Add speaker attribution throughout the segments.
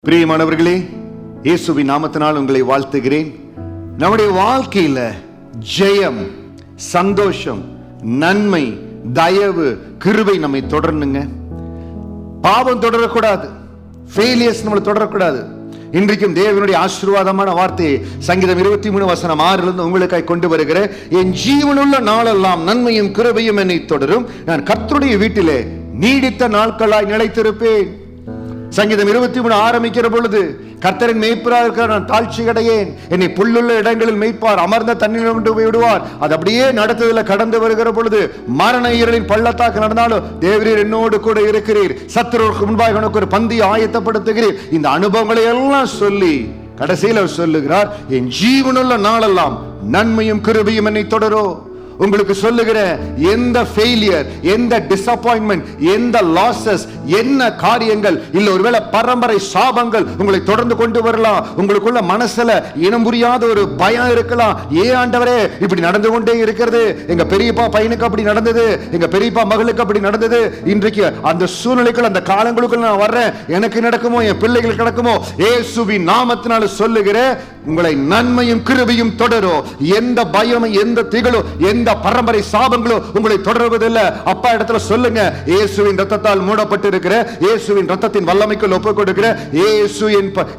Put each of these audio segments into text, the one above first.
Speaker 1: பிரியமானவர்களே, இயேசுவின் நாமத்தினால் உங்களை வாழ்த்துகிறேன். நம்முடைய வாழ்க்கையில ஜெயம், சந்தோஷம், நன்மை, தயவு, கிருபை நம்மை தொடரணுங்க. பாவம் தொடரக்கூடாது, ஃபெயிலியர்ஸ் நம்மளை தொடரக்கூடாது. இன்றைக்கும் தேவனுடைய ஆசீர்வாதமான வார்த்தையை சங்கீதம் 23:6 உங்களுக்காய் கொண்டு வருகிற, என் ஜீவனுள்ள நாளெல்லாம் நன்மையும் கிருபையும் என்னை தொடரும், நான் கர்த்தருடைய வீட்டிலே நீடித்த நாட்களாய் நிலைத்திருப்பேன். சங்கீதம் 23 ஆரம்பிக்கிற பொழுது, கர்த்தரின் மேய்ப்பராக இருக்கிறார், நான் தாழ்ச்சி அடையேன், என்னை புல்லுள்ள இடங்களில் மேய்ப்பார், அமர்ந்த தண்ணீர் கொண்டு போய் விடுவார். அது அப்படியே நடத்துதல கடந்து வருகிற பொழுது, மரண இருளின் பள்ளத்தாக்கு நடந்தாலும் தேவரீர் என்னோடு கூட இருக்கிறீர், சத்துருவுக்கு முன்பாக எனக்கு ஒரு பந்தி ஆயத்தப்படுத்துகிறீர். இந்த அனுபவங்களை எல்லாம் சொல்லி கடைசியில் அவர் சொல்லுகிறார், என் ஜீவனுள்ள நாளெல்லாம் நன்மையும் கிருபையும் என்னை தொடரும். உங்களுக்கு சொல்லுகிற எந்த ஃபெயிலியர், எந்த டிசப்பாயின்மெண்ட், எந்த லாசஸ், என்ன காரியங்கள் இல்ல, ஒருவேளை பரம்பரை சாபங்கள் உங்களை தொடர்ந்து கொண்டு வரலாம். உங்களுக்குள்ள மனசுல இனம் புரியாத ஒரு பயம் இருக்கலாம். ஏன் ஆண்டவரே இப்படி நடந்து கொண்டே இருக்கிறது? எங்க பெரியப்பா பையனுக்கு அப்படி நடந்தது, எங்க பெரியப்பா மகளுக்கு அப்படி நடந்தது. இன்றைக்கு அந்த சூழ்நிலைக்குள், அந்த காலங்களுக்குள் நான் வர்றேன், எனக்கு நடக்குமோ, என் பிள்ளைகளுக்கு நடக்குமோ? இயேசுவின் நாமத்தினால சொல்லுகிற, உங்களை நன்மையும் கிருபையும் தொடரும். எந்த பயமும், எந்த திகளும், எந்த பரம்பரை சாபங்களோ உங்களை தொடர்வதில்லை. அப்பா இடத்துல சொல்லுங்க, இயேசுவின் ரத்தத்தால் மூடப்பட்டு இருக்கிற, இயேசுவின் ரத்தத்தின் வல்லமைக்குள் ஒப்புக் கொடுக்கிற, இயேசு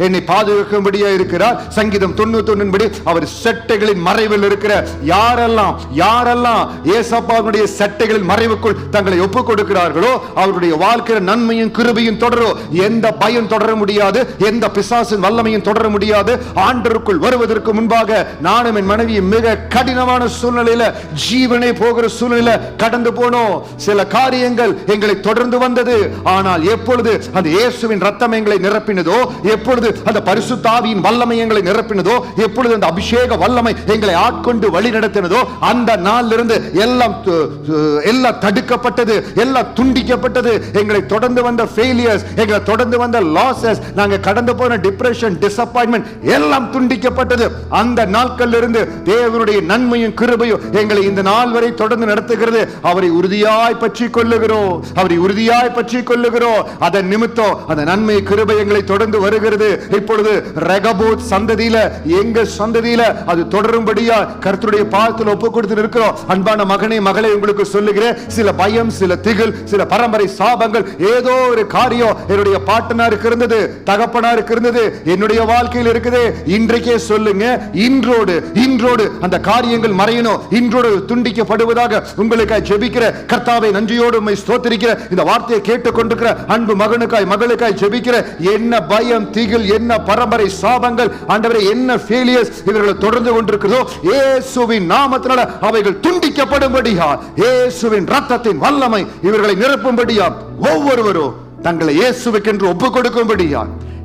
Speaker 1: என்னை பாதுகாக்கும்படியா இருக்கிறார். சங்கீதம் 91 படி அவர் செட்டைகளின் மறைவில் இருக்கிற யாரெல்லாம் இயேசப்பாவுடைய செட்டைகளின் மறைவுக்குள் தங்களை ஒப்புக் கொடுக்கிறார்களோ அவருடைய வாழ்க்கையில நன்மையும் கிருபையும் தொடரும். எந்த பயம் தொடர முடியாது, எந்த பிசாசின் வல்லமையும் தொடர முடியாது. ஆண்டவருக்குள் வருவதற்கு முன்பாக நானும் என் மனைவி மிக கடினமான சூழ்நிலையில, ஜீவனே போகிற சூழ்நிலை கடந்து போனோம். சில காரியங்கள் எங்களை தொடர்ந்து வந்தது. ஆனால் எப்பொழுது அந்த இயேசுவின் ரத்தம் எங்களை நிரப்பினதோ, எப்பொழுது அந்த பரிசுத்த ஆவியின் வல்லமை எங்களை நிரப்பினதோ, எப்பொழுது அந்த அபிஷேக வல்லமை எங்களை ஆட்கொண்டு வழி நடத்தினதோ, அந்த நாளிலிருந்து எல்லாம் தடுக்கப்பட்டது, எல்லாம் துண்டிக்கப்பட்டது. எங்களை தொடர்ந்து வந்த ஃபெயிலியர்ஸ், எங்களை தொடர்ந்து வந்த லாசஸ், நாங்க கடந்து போன டிப்ரெஷன், டிசப்பாயின்மெண்ட் எல்லாம் துண்டிக்கப்பட்டது. அந்த நாட்களில் இருந்து தேவனுடைய நன்மையும் கிருபையும் எங்களை இந்த நாள் வரை தொடர்ந்து நடத்துகிறது. அவரை உறுதியாய் பற்றி கொள்ளுகிறோம், அவரை உறுதியாய் பற்றி கொள்ளுகிறோம். அதன் நிமித்தம் அந்த நன்மை கிருபை எங்களை தொடர்ந்து வருகிறது. இப்பொழுது ரெகபோத் சந்ததியில, எங்க சந்ததியில அது தொடரும்படியா கர்த்தருடைய பாதத்தில் ஒப்பு கொடுத்து இருக்கிறோம். அன்பான மகனே, மகளே, உங்களுக்கு சொல்லுகிறேன், சில பயம், சில திகில், சில பரம்பரை சாபங்கள், ஏதோ ஒரு காரியம் என்னுடைய பாட்டனாருக்கு இருந்தது, தகப்பனாருக்கு இருந்தது, என்னுடைய வாழ்க்கையில் இருக்குது. இன்றைக்கே சொல்லுங்க, இன்றோடு அந்த காரியங்கள் மறையணும், இன்றோடு துண்டிக்கப்படுவதாக உங்களுக்காய் ஜெபிக்கிற கர்த்தாவை நன்றியோடு உம்மை ஸ்தோத்திரிக்கிற, இந்த வார்த்தையை கேட்டுக்கொண்டிருக்கிற அன்பு மகனுக்காய், மகளுக்காய் ஜெபிக்கிற, என்ன பயம், திகில், என்ன பரம்பரை சாபங்கள், ஆண்டவரே, என்ன ஃபெயிலியர்ஸ் இவர்களை தொடர்ந்து கொண்டிருக்கிறதோ, இயேசுவின் நாமத்தினால அவைகள் துண்டிக்கப்படும்படியா, இயேசுவின் ரத்தத்தின் வல்லமை இவர்களை நிரப்பும்படியா, ஒவ்வொருவரும் தங்களை இயேசுவுக்கென்று ஒப்புக் கொடுக்கும்படியா,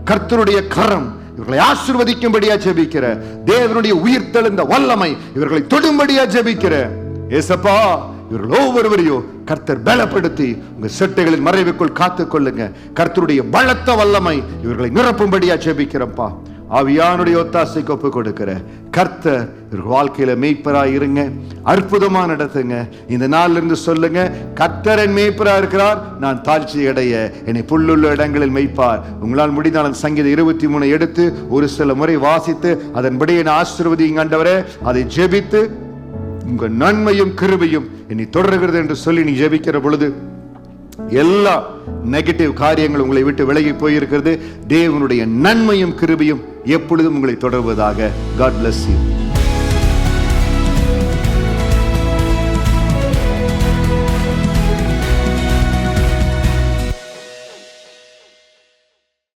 Speaker 1: கர்த்தருடைய கரம் இவர்களை ஆசீர்வதிக்கும்படியா ஜெபிக்கிற, தேவனுடைய உயிர்த்தெழுந்த வல்லமை இவர்களை தொடும்படியா ஜெபிக்கிற ஏசப்பா, இவர்கள் ஒவ்வொருவரையும் கர்த்தர் பலப்படுத்தி உங்க செட்டைகளின் மறைவுக்குள் காத்துக் கொள்ளுங்க. கர்த்தருடைய பலத்த வல்லமை இவர்களை நிரப்பும்படியா ஜெபிக்கிறப்பா. ஆவியானுடைய ஒத்தாசைக்கு ஒப்பு கொடுக்கிற கர்த்தர் இவர்கள் வாழ்க்கையில மேய்ப்பராய் இருங்க, அற்புதமா நடத்துங்க. இந்த நாள்ல இருந்து சொல்லுங்க, கர்த்தர் என் மேய்ப்பரா இருக்கிறார், நான் தாழ்ச்சி அடைய, என்னை புல்லுள்ள இடங்களில் மேய்ப்பார். உங்களால் முடிந்தால் சங்கீதம் 23 எடுத்து ஒரு சில முறை வாசித்து அதன்படி என்னை ஆசீர்வதிங்க ஆண்டவரே, அதை ஜெபித்து உங்க நன்மையும் கிருபையும் என்னை தொடர்கிறது என்று சொல்லி நீ ஜெபிக்கிற பொழுது எல்லா நெகட்டிவ் காரியங்கள் உங்களை விட்டு விலகி போயிருக்கிறது. தேவனுடைய நன்மையும் கிருபையும் எப்பொழுதும் உங்களை தொடர்வதாக. God bless you.